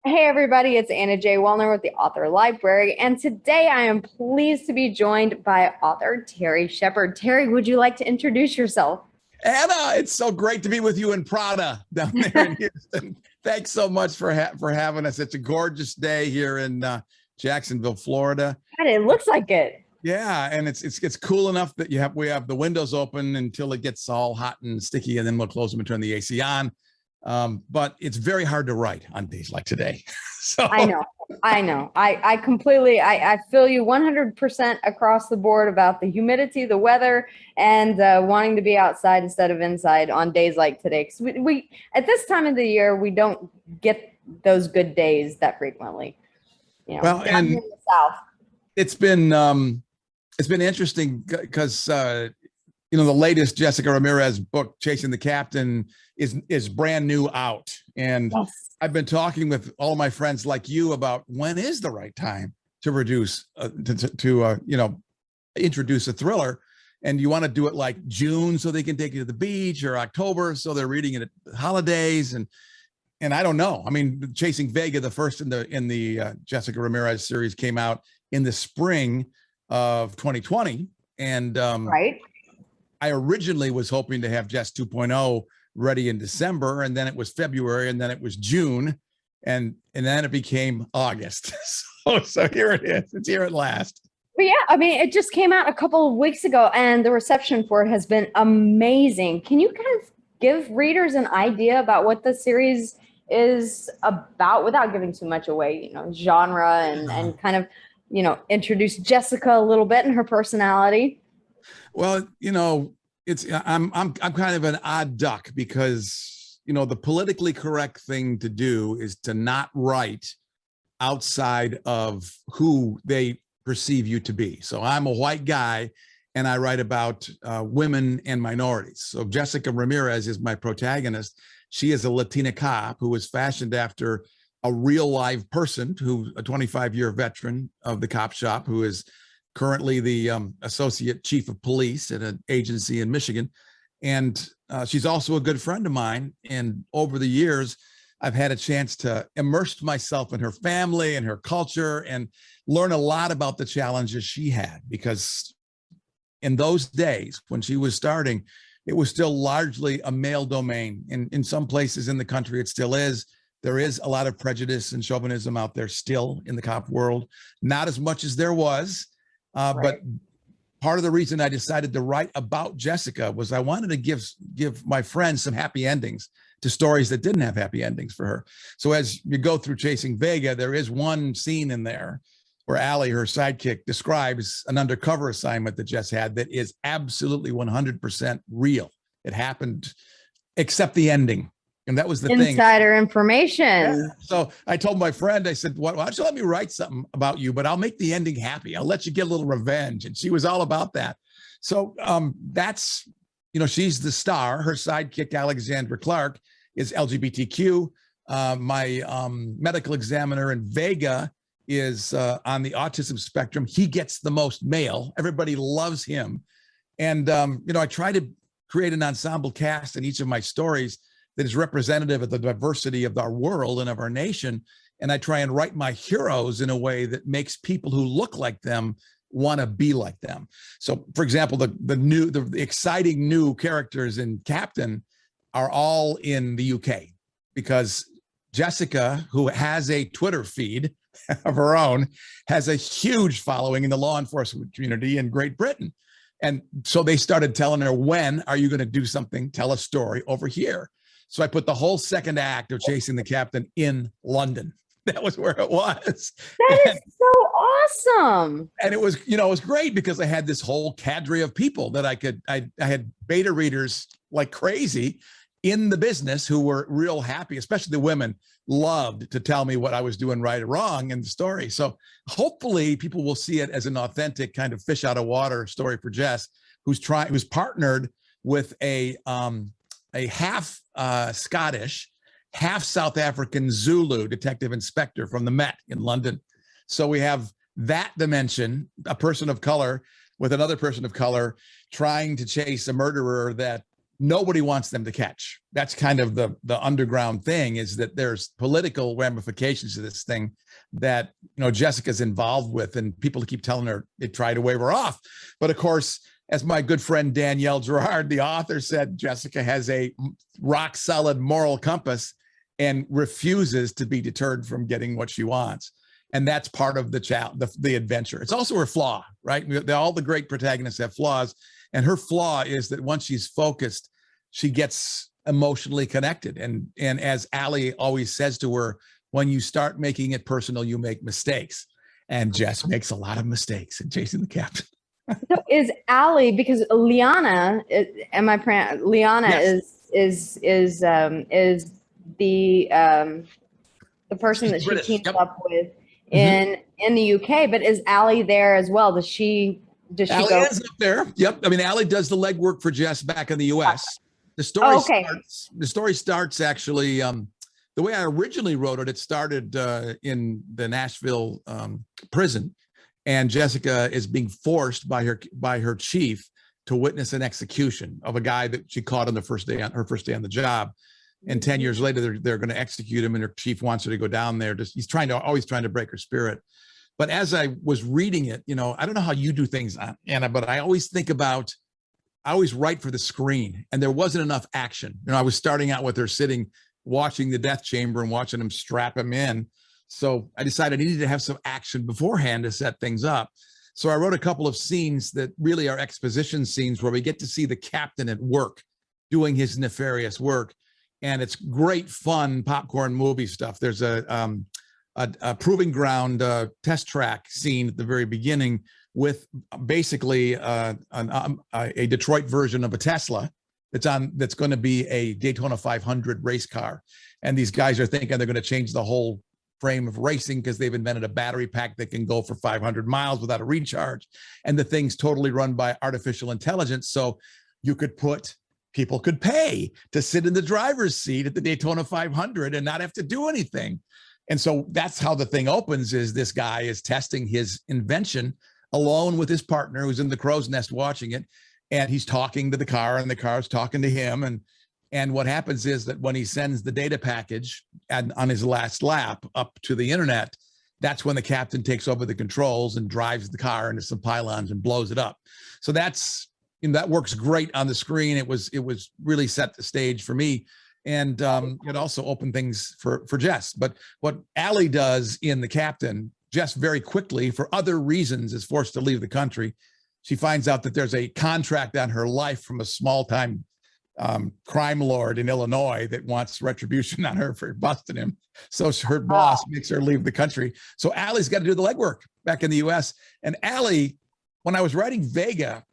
Hey everybody, it's Anna J. Walner with the Author Library, and today I am pleased to be joined by author Terry Shepard. Terry, would you like to introduce yourself? Anna, it's so great to be with you in Prada down there in Houston. Thanks so much for having us. It's a gorgeous day here in Jacksonville, Florida. God, it looks like it. Yeah, and it's cool enough that we have the windows open until it gets all hot and sticky, and then we'll close them and turn the AC on. But it's very hard to write on days like today. So I know, I know. I completely, I feel you 100% across the board about the humidity, the weather, and wanting to be outside instead of inside on days like today. Because we at this time of the year, we don't get those good days that frequently. well, Down here and in the South. it's been it's been interesting because the latest Jessica Ramirez book, Chasing the Captain, is brand new out, and Yes. I've been talking with all my friends like you about when is the right time to reduce introduce a thriller, and you want to do it like June so they can take you to the beach, or October so they're reading it at holidays, and I don't know. I mean, Chasing Vega, the first in the Jessica Ramirez series, came out in the spring of 2020, and Right. I originally was hoping to have Jess 2.0 ready in December, and then it was February, and then it was June, and then it became August. So here it is. It's here at last. But yeah, I mean, it just came out a couple of weeks ago, and the reception for it has been amazing. Can you kind of give readers an idea about what the series is about without giving too much away, genre and kind of, introduce Jessica a little bit and her personality? Well, it's I'm kind of an odd duck because the politically correct thing to do is to not write outside of who they perceive you to be. So I'm a white guy, and I write about women and minorities. So Jessica Ramirez is my protagonist. She is a Latina cop who was fashioned after a real live person, a 25-year veteran of the cop shop, who is currently the associate chief of police at an agency in Michigan. And she's also a good friend of mine. And over the years, I've had a chance to immerse myself in her family and her culture and learn a lot about the challenges she had, because in those days when she was starting, it was still largely a male domain. In some places in the country, it still is. There is a lot of prejudice and chauvinism out there still in the cop world, not as much as there was. Right. But part of the reason I decided to write about Jessica was I wanted to give my friends some happy endings to stories that didn't have happy endings for her. So as you go through Chasing Vega, there is one scene in there where Allie, her sidekick, describes an undercover assignment that Jess had that is absolutely 100% real. It happened, except the ending. And that was the thing. Insider information. Yeah. So I told my friend, I said, why don't you let me write something about you, but I'll make the ending happy. I'll let you get a little revenge. And she was all about that. So that's, she's the star. Her sidekick, Alexandra Clark, is LGBTQ. My medical examiner in Vega is on the autism spectrum. He gets the most mail. Everybody loves him. And, I try to create an ensemble cast in each of my stories that is representative of the diversity of our world and of our nation. And I try and write my heroes in a way that makes people who look like them want to be like them. So, for example, the exciting new characters in Captain are all in the UK, because Jessica, who has a Twitter feed of her own, has a huge following in the law enforcement community in Great Britain. And so they started telling her, when are you going to do something, tell a story over here? So I put the whole second act of Chasing the Captain in London. That was where it was. That is so awesome. And it was, it was great because I had this whole cadre of people that I had beta readers like crazy in the business who were real happy, especially the women loved to tell me what I was doing right or wrong in the story. So hopefully people will see it as an authentic kind of fish out of water story for Jess, who's partnered with a half Scottish, half South African Zulu detective inspector from the Met in London. So we have that dimension, a person of color with another person of color trying to chase a murderer that nobody wants them to catch. That's kind of the underground thing, is that there's political ramifications to this thing that, Jessica's involved with, and people keep telling her they try to wave her off. But of course, as my good friend Danielle Gerard, the author, said, Jessica has a rock solid moral compass and refuses to be deterred from getting what she wants. And that's part of the adventure. It's also her flaw, right? All the great protagonists have flaws. And her flaw is that once she's focused, she gets emotionally connected. And as Allie always says to her, when you start making it personal, you make mistakes. And Jess makes a lot of mistakes in Chasing the Captain. So is Allie, because Liana, Liana Yes. is the person She's that British. she teams Yep. up with in the UK, but is Allie there as well? Does she Allie go? ends up there. Yep. I mean, Allie does the legwork for Jess back in the US. The story starts actually, the way I originally wrote it, it started in the Nashville prison, and Jessica is being forced by her chief to witness an execution of a guy that she caught on her first day on the job. And 10 years later, they're going to execute him, and her chief wants her to go down there. He's always trying to break her spirit. But as I was reading it, I don't know how you do things, Anna, but I always write for the screen, and there wasn't enough action. I was starting out with her sitting, watching the death chamber and watching him strap him in. So I decided I needed to have some action beforehand to set things up. So I wrote a couple of scenes that really are exposition scenes where we get to see the captain at work doing his nefarious work. And it's great fun popcorn movie stuff. There's a proving ground test track scene at the very beginning with basically a Detroit version of a Tesla that's going to be a Daytona 500 race car. And these guys are thinking they're going to change the whole frame of racing because they've invented a battery pack that can go for 500 miles without a recharge. And the thing's totally run by artificial intelligence. So people could pay to sit in the driver's seat at the Daytona 500 and not have to do anything. And so that's how the thing opens, is this guy is testing his invention alone with his partner who's in the crow's nest watching it. And he's talking to the car, and the car's talking to him. And what happens is that when he sends the data package on his last lap up to the internet, that's when the captain takes over the controls and drives the car into some pylons and blows it up. So that works great on the screen. It was really set the stage for me. And it also opened things for Jess. But what Allie does in The Captain, Jess very quickly, for other reasons, is forced to leave the country. She finds out that there's a contract on her life from a small-time crime lord in Illinois that wants retribution on her for busting him. So her boss makes her leave the country. So Allie's got to do the legwork back in the US. And Allie, when I was writing Vega,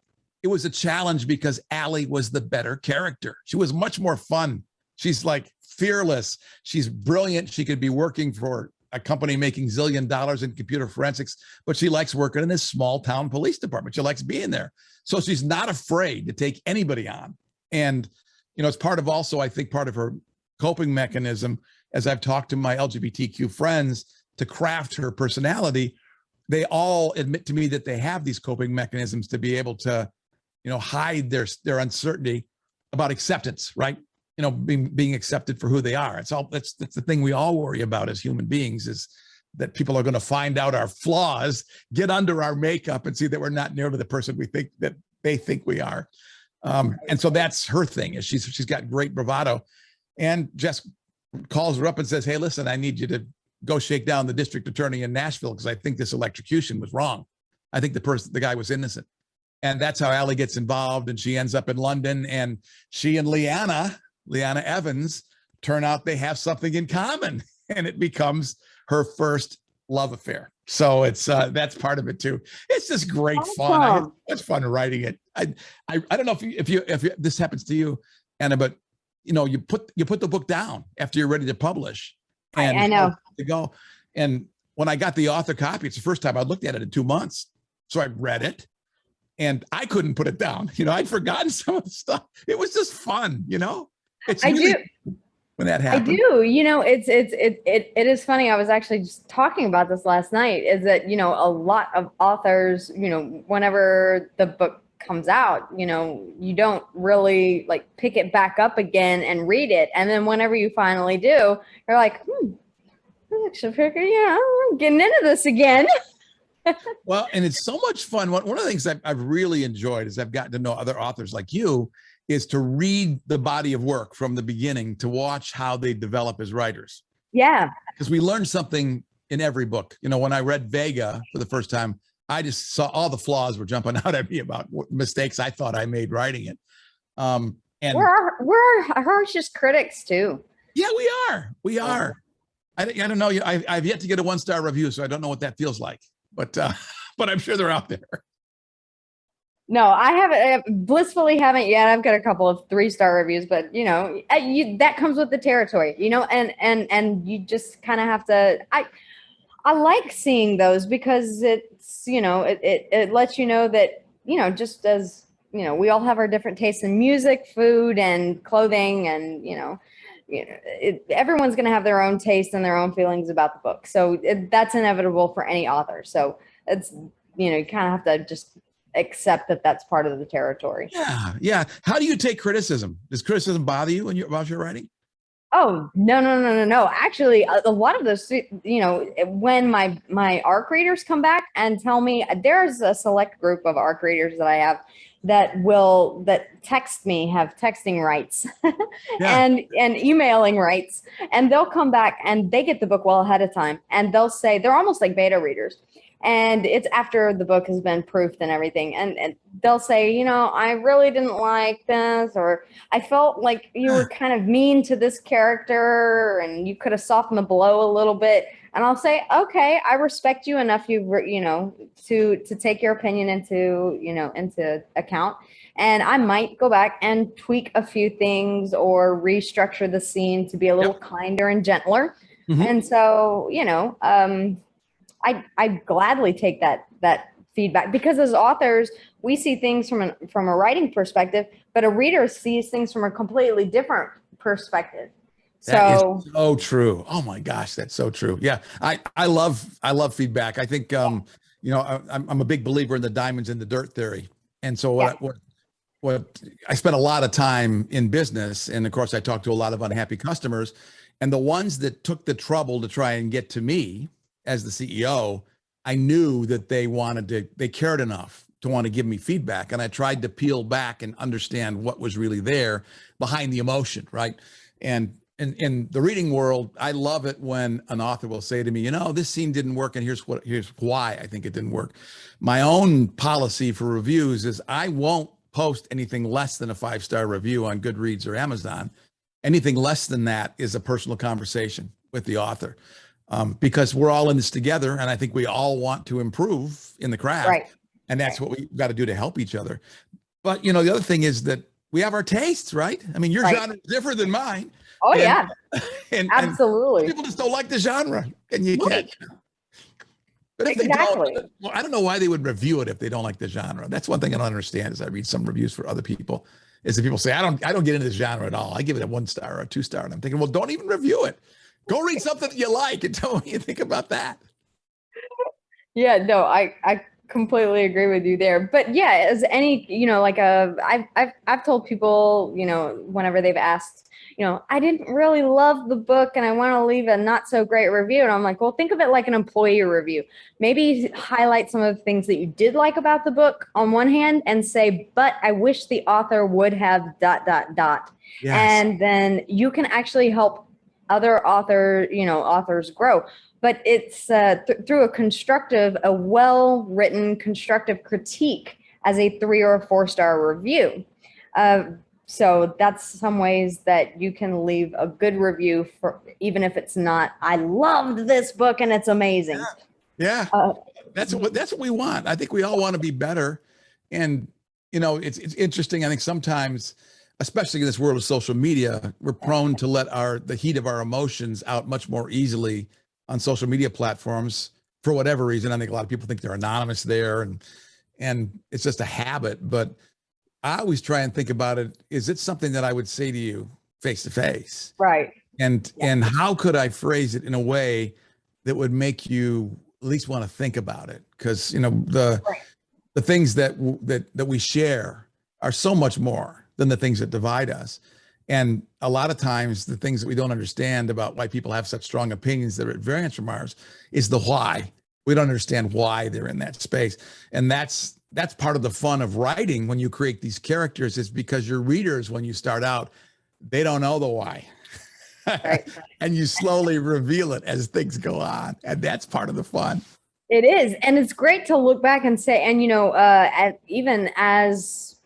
it was a challenge because Allie was the better character. She was much more fun. She's like fearless. She's brilliant. She could be working for a company making $1 zillion in computer forensics, but she likes working in this small town police department. She likes being there. So she's not afraid to take anybody on. And, it's part of also, I think, part of her coping mechanism, as I've talked to my LGBTQ friends, to craft her personality. They all admit to me that they have these coping mechanisms to be able to, hide their uncertainty about acceptance, right? Being accepted for who they are. That's the thing we all worry about as human beings, is that people are going to find out our flaws, get under our makeup, and see that we're not nearly the person we think that they think we are. And so that's her thing, is she's got great bravado. And Jess calls her up and says, "Hey, listen, I need you to go shake down the district attorney in Nashville, because I think this electrocution was wrong. I think the guy was innocent." And that's how Allie gets involved, and she ends up in London, and she and Liana Evans, turn out they have something in common, and it becomes her first love affair. So it's that's part of it too. It's just great fun. I had so much fun writing it. I don't know if this happens to you, Anna, but you put the book down after you're ready to publish. And I know. To go. And when I got the author copy, it's the first time I looked at it in 2 months. So I read it, and I couldn't put it down. I'd forgotten some of the stuff. It was just fun. It's really, when that happens. I do. It is funny. I was actually just talking about this last night, is that, a lot of authors, whenever the book comes out, you know, you don't really like pick it back up again and read it. And then whenever you finally do, you're like, yeah, I'm getting into this again. Well, and it's so much fun. One of the things I've really enjoyed is I've gotten to know other authors like you, is to read the body of work from the beginning, to watch how they develop as writers. Yeah. Because we learn something in every book. You know, when I read Vega for the first time, I just saw all the flaws were jumping out at me about mistakes I thought I made writing it. And we're harshest critics too. Yeah, we are. We are. I don't know. I've yet to get a 1-star review, so I don't know what that feels like. But I'm sure they're out there. No, I blissfully haven't yet. I've got a couple of 3-star reviews, but you know, that comes with the territory, you know, and you just kind of have to. I like seeing those because it's, you know, it lets you know that, you know, just as, you know, we all have our different tastes in music, food, and clothing, and you know, everyone's going to have their own taste and their own feelings about the book. So that's inevitable for any author. So it's, you know, you kind of have to just accept that that's part of the territory. Yeah. Yeah. How do you take criticism? Does criticism bother you about your writing? Oh, no. Actually, a lot of those, you know, when my ARC readers come back and tell me, there's a select group of ARC readers that I have that text me, have texting rights and emailing rights, and they'll come back and they get the book well ahead of time, and they'll say, they're almost like beta readers, and it's after the book has been proofed and everything, and they'll say, you know, I really didn't like this, or I felt like you were kind of mean to this character and you could have softened the blow a little bit. And I'll say, okay, I respect you enough, you know, to take your opinion into account. And I might go back and tweak a few things or restructure the scene to be a little kinder and gentler. Mm-hmm. And so, you know, I gladly take that feedback, because as authors, we see things from a writing perspective, but a reader sees things from a completely different perspective. That is so true. Oh my gosh, that's so true. Yeah, I love feedback. I think you know, I'm a big believer in the diamonds in the dirt theory. And so what I spent a lot of time in business, and of course I talked to a lot of unhappy customers, and the ones that took the trouble to try and get to me as the CEO, I knew that they cared enough to want to give me feedback. And I tried to peel back and understand what was really there behind the emotion, right? And in the reading world, I love it when an author will say to me, you know, this scene didn't work, and here's why I think it didn't work. My own policy for reviews is I won't post anything less than a 5-star review on Goodreads or Amazon. Anything less than that is a personal conversation with the author. Because we're all in this together, and I think we all want to improve in the craft, right? And that's what we've got to do to help each other. But you know, the other thing is that we have our tastes, right? I mean, your genre is different than mine. Oh, yeah, absolutely. And people just don't like the genre, and you can't. But if they don't, well, I don't know why they would review it if they don't like the genre. That's one thing I don't understand. As I read some reviews for other people, is that people say, I don't get into this genre at all. I give it a 1-star or a 2-star, and I'm thinking, well, don't even review it. Go read something that you like and tell me what you think about that. Yeah, no, I completely agree with you there. But yeah, as any, you know, like I've told people, you know, whenever they've asked, you know, I didn't really love the book and I want to leave a not so great review. And I'm like, well, think of it like an employee review. Maybe highlight some of the things that you did like about the book on one hand and say, but I wish the author would have ... Yes. And then you can actually help other authors grow. But it's through a well-written constructive critique as a 3 or a 4-star review. So that's some ways that you can leave a good review, for even if it's not, I loved this book and it's amazing. Yeah. That's what we want. I think we all want to be better. And, you know, it's interesting. I think sometimes, especially in this world of social media, we're prone to let the heat of our emotions out much more easily on social media platforms for whatever reason. I think a lot of people think they're anonymous there, and it's just a habit. But I always try and think about it. Is it something that I would say to you face to face? Right. And how could I phrase it in a way that would make you at least want to think about it? Because, you know, the the things that we share are so much more than the things that divide us. And a lot of times the things that we don't understand about why people have such strong opinions that are at variance from ours is the why. We don't understand why they're in that space. And that's part of the fun of writing when you create these characters, is because your readers, when you start out, they don't know the why. Right. And you slowly reveal it as things go on. And that's part of the fun. It is. And it's great to look back and say, and, even as,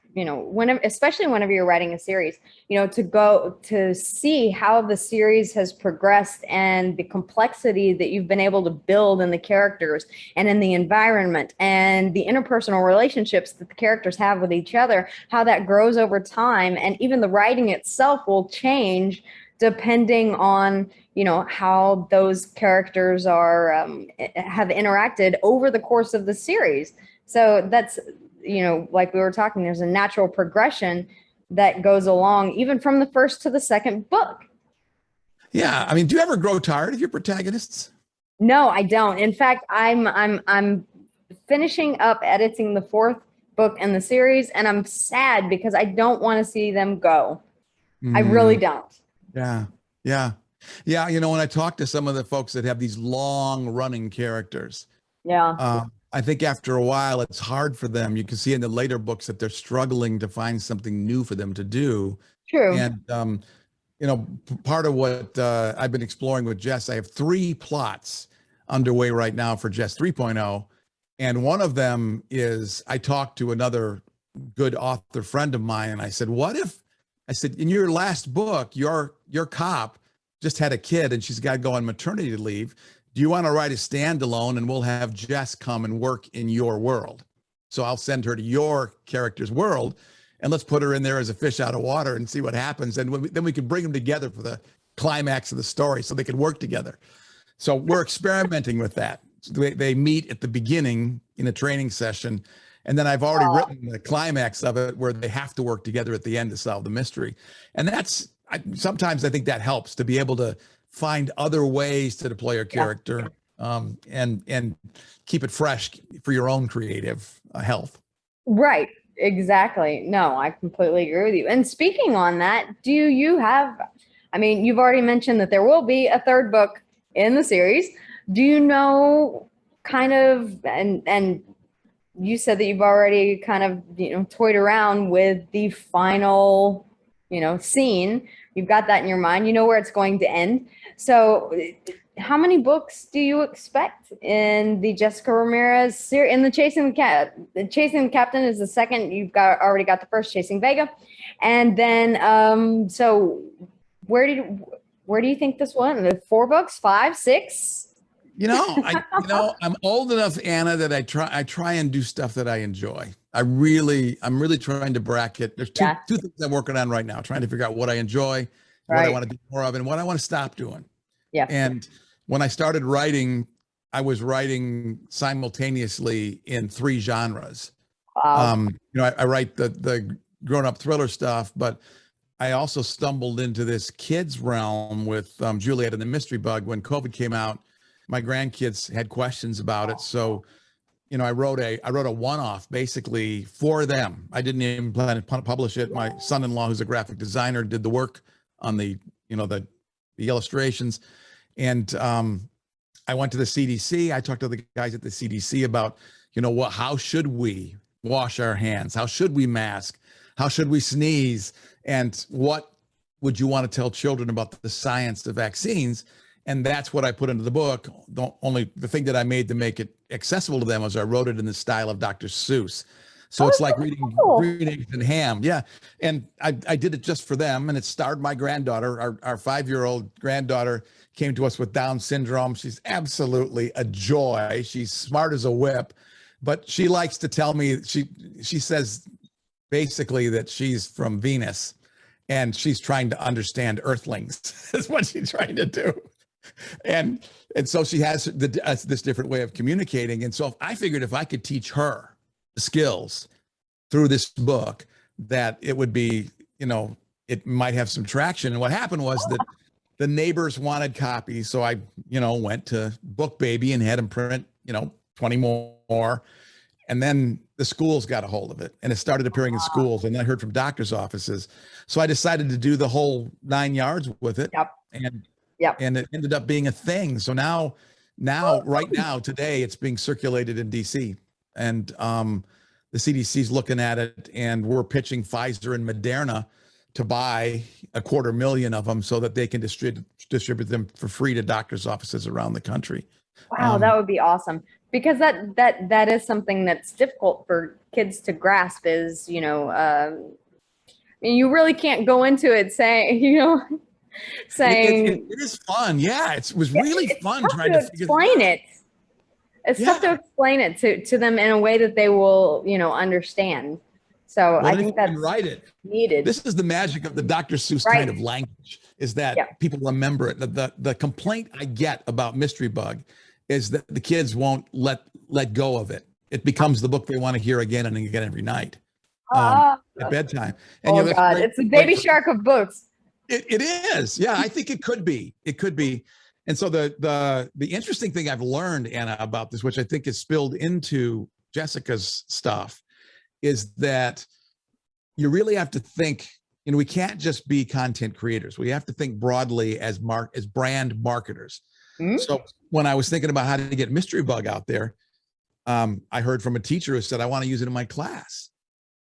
especially whenever you're writing a series, to go to see how the series has progressed and the complexity that you've been able to build in the characters and in the environment and the interpersonal relationships that the characters have with each other, how that grows over time. And even the writing itself will change depending on, how those characters have interacted over the course of the series. So that's, like we were talking, there's a natural progression that goes along even from the first to the second book. Yeah. I mean, do you ever grow tired of your protagonists? No, I don't. In fact, I'm finishing up editing the 4th book in the series, and I'm sad because I don't want to see them go. I really don't. Yeah. Yeah. Yeah. When I talk to some of the folks that have these long running characters, I think after a while, it's hard for them. You can see in the later books that they're struggling to find something new for them to do. True. And, part of what I've been exploring with Jess, I have 3 plots underway right now for Jess 3.0. And one of them is, I talked to another good author friend of mine, and I said, in your last book, your cop just had a kid and she's got to go on maternity leave. Do you want to write a standalone, and we'll have Jess come and work in your world? So I'll send her to your character's world, and let's put her in there as a fish out of water and see what happens. And then we can bring them together for the climax of the story so they can work together. So we're experimenting with that. So they meet at the beginning in a training session, and then I've already written the climax of it where they have to work together at the end to solve the mystery. And sometimes I think that helps to be able to find other ways to deploy your character, and keep it fresh for your own creative health. Right. Exactly. No, I completely agree with you. And speaking on that, do you have, you've already mentioned that there will be a 3rd book in the series. Do you know kind of, and you said that you've already kind of, toyed around with the final, scene. You've got that in your mind. You know where it's going to end. So how many books do you expect in the Jessica Ramirez series? In the Chasing the Captain is the second. You've already got the first, Chasing Vega. And then, so where do you think this went? 4 books, 5, 6? I'm old enough, Anna, that I try and do stuff that I enjoy. I'm really trying to bracket. There's two things I'm working on right now, trying to figure out what I enjoy, what I want to do more of, and what I want to stop doing. Yeah. And when I started writing, I was writing simultaneously in 3 genres. Wow. I write the grown-up thriller stuff, but I also stumbled into this kids realm with Juliet and the Mystery Bug. When COVID came out, my grandkids had questions about it. So, I wrote a one-off basically for them. I didn't even plan to publish it. My son-in-law, who's a graphic designer, did the work on the illustrations. And I went to the CDC. I talked to the guys at the CDC about, how should we wash our hands? How should we mask? How should we sneeze? And what would you want to tell children about the science of vaccines? And that's what I put into the book. The thing that I made to make it accessible to them was I wrote it in the style of Dr. Seuss. So it's like reading Green Eggs and Ham. Yeah. And I did it just for them. And it starred my granddaughter. Our 5-year-old granddaughter came to us with Down syndrome. She's absolutely a joy. She's smart as a whip. But she likes to tell me, she says basically that she's from Venus and she's trying to understand Earthlings. That's what she's trying to do. And so she has this different way of communicating. And so I figured if I could teach her the skills through this book, that it would be, it might have some traction. And what happened was that the neighbors wanted copies. So I, went to Book Baby and had them print, 20 more. And then the schools got a hold of it and it started appearing in schools. And I heard from doctors' offices. So I decided to do the whole 9 yards with it. Yep. And Yep. and it ended up being a thing. So now right now, today, it's being circulated in DC. And the CDC's looking at it, and we're pitching Pfizer and Moderna to buy 250,000 of them so that they can distribute them for free to doctors' offices around the country. Wow, that would be awesome. Because that is something that's difficult for kids to grasp is, I mean, you really can't go into it saying, saying it is fun. Yeah, it was really fun trying to explain it. It's tough to explain it to them in a way that they will, understand. So I think that's needed. This is the magic of the Dr. Seuss kind of language, is that people remember it. The complaint I get about Mystery Bug is that the kids won't let go of it. It becomes the book they want to hear again and again every night at bedtime. And God, it's the Baby Shark of books. It is. Yeah, I think it could be. It could be. And so the interesting thing I've learned, Anna, about this, which I think is spilled into Jessica's stuff, is that you really have to think, we can't just be content creators. We have to think broadly as brand marketers. Mm-hmm. So when I was thinking about how to get Mystery Bug out there, I heard from a teacher who said, I want to use it in my class.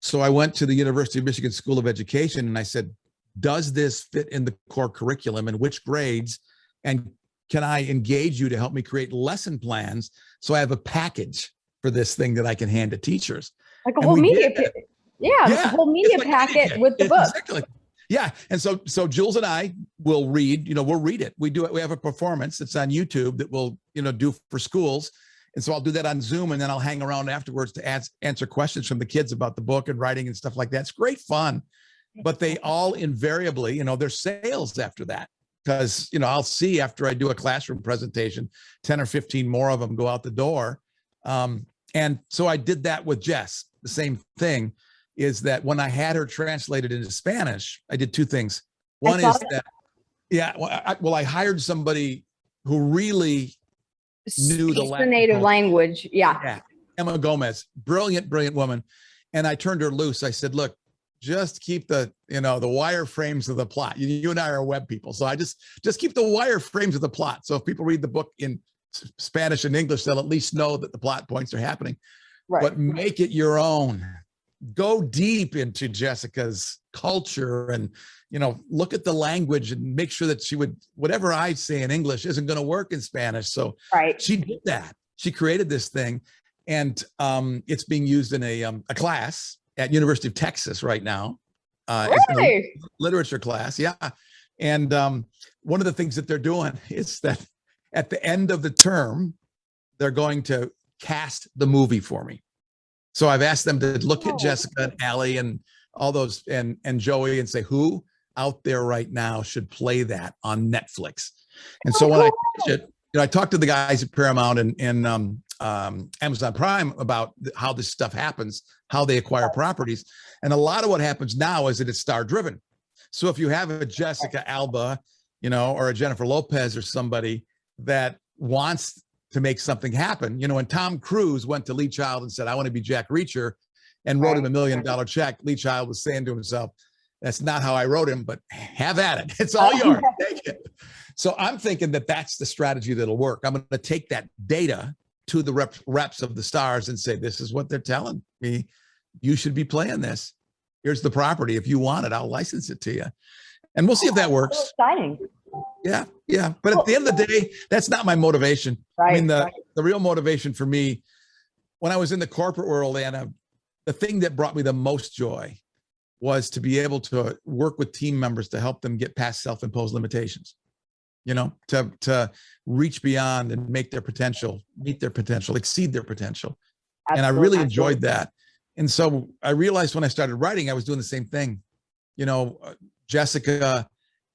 So I went to the University of Michigan School of Education and I said, does this fit in the core curriculum and which grades? And can I engage you to help me create lesson plans so I have a package for this thing that I can hand to teachers? Like a whole media packet. Yeah, a whole media packet with the book. Exactly. Yeah. And so Jules and I will read, we'll read it. We have a performance that's on YouTube that we'll, do for schools. And so I'll do that on Zoom, and then I'll hang around afterwards to answer questions from the kids about the book and writing and stuff like that. It's great fun, but they all invariably, there's sales after that. Because, I'll see after I do a classroom presentation, 10 or 15 more of them go out the door. And so I did that with Jess. The same thing is that when I had her translated into Spanish, I did two things. One is that, I hired somebody who really knew the native language. Yeah. Emma Gomez, brilliant woman. And I turned her loose. I said, look, just keep the wireframes of the plot. You and I are web people. So I just keep the wireframes of the plot. So if people read the book in Spanish and English, they'll at least know that the plot points are happening. Right. But make it your own. Go deep into Jessica's culture and, look at the language and make sure that whatever I say in English isn't going to work in Spanish. So she did that. She created this thing, and it's being used in a class at University of Texas right now. It's a literature class. Yeah. And one of the things that they're doing is that at the end of the term, they're going to cast the movie for me. So I've asked them to look at Jessica and Allie and all those and Joey and say, who out there right now should play that on Netflix? And so when I pitch it, I talked to the guys at Paramount and Amazon Prime about how this stuff happens, how they acquire properties. And a lot of what happens now is that it's star driven. So if you have a Jessica Alba, or a Jennifer Lopez or somebody that wants to make something happen, when Tom Cruise went to Lee Child and said, I want to be Jack Reacher, and wrote him $1 million check, Lee Child was saying to himself, that's not how I wrote him, but have at it. It's all yours. Take it. So I'm thinking that that's the strategy that'll work. I'm going to take that data to the reps of the stars and say, this is what they're telling me. You should be playing this. Here's the property. If you want it, I'll license it to you. And we'll see if that works. So exciting. Yeah. Yeah. But at the end of the day, that's not my motivation. Right. I mean, the real motivation for me, when I was in the corporate world, Anna, the thing that brought me the most joy was to be able to work with team members to help them get past self-imposed limitations, to reach beyond and make their potential, meet their potential, exceed their potential. Absolutely. And I really enjoyed that. And so I realized when I started writing, I was doing the same thing. Jessica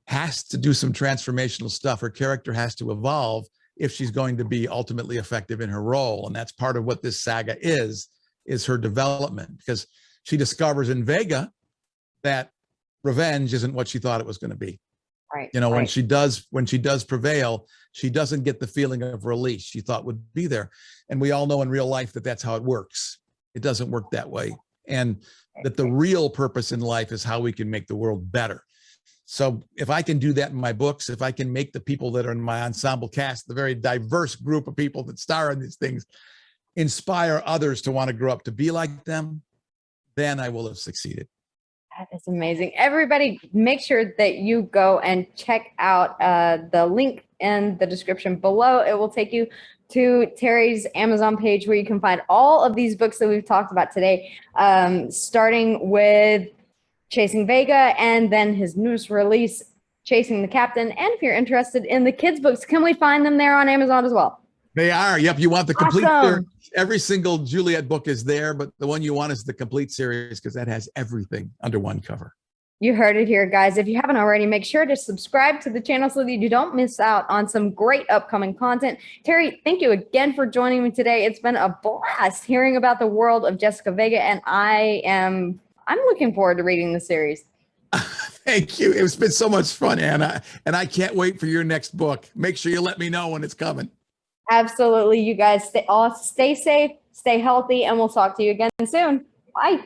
has to do some transformational stuff. Her character has to evolve if she's going to be ultimately effective in her role. And that's part of what this saga is her development, because she discovers in Vega that revenge isn't what she thought it was going to be. Right. When she does prevail, she doesn't get the feeling of release she thought would be there. And we all know in real life that that's how it works. It doesn't work that way. And that the real purpose in life is how we can make the world better. So if I can do that in my books, if I can make the people that are in my ensemble cast, the very diverse group of people that star in these things, inspire others to want to grow up to be like them, then I will have succeeded. That is amazing. Everybody, make sure that you go and check out the link in the description below. It will take you to Terry's Amazon page where you can find all of these books that we've talked about today, starting with Chasing Vega and then his newest release, Chasing the Captain. And if you're interested in the kids' books, can we find them there on Amazon as well? They are. Yep. You want the complete Awesome. series. Every single Juliet book is there, but the one you want is the complete series because that has everything under one cover. You heard it here, guys. If you haven't already, make sure to subscribe to the channel so that you don't miss out on some great upcoming content. Terry, thank you again for joining me today. It's been a blast hearing about the world of Jessica Vega, and I'm looking forward to reading the series. Thank you. It's been so much fun, Anna, and I can't wait for your next book. Make sure you let me know when it's coming. Absolutely. You guys stay safe, stay healthy, and we'll talk to you again soon. Bye.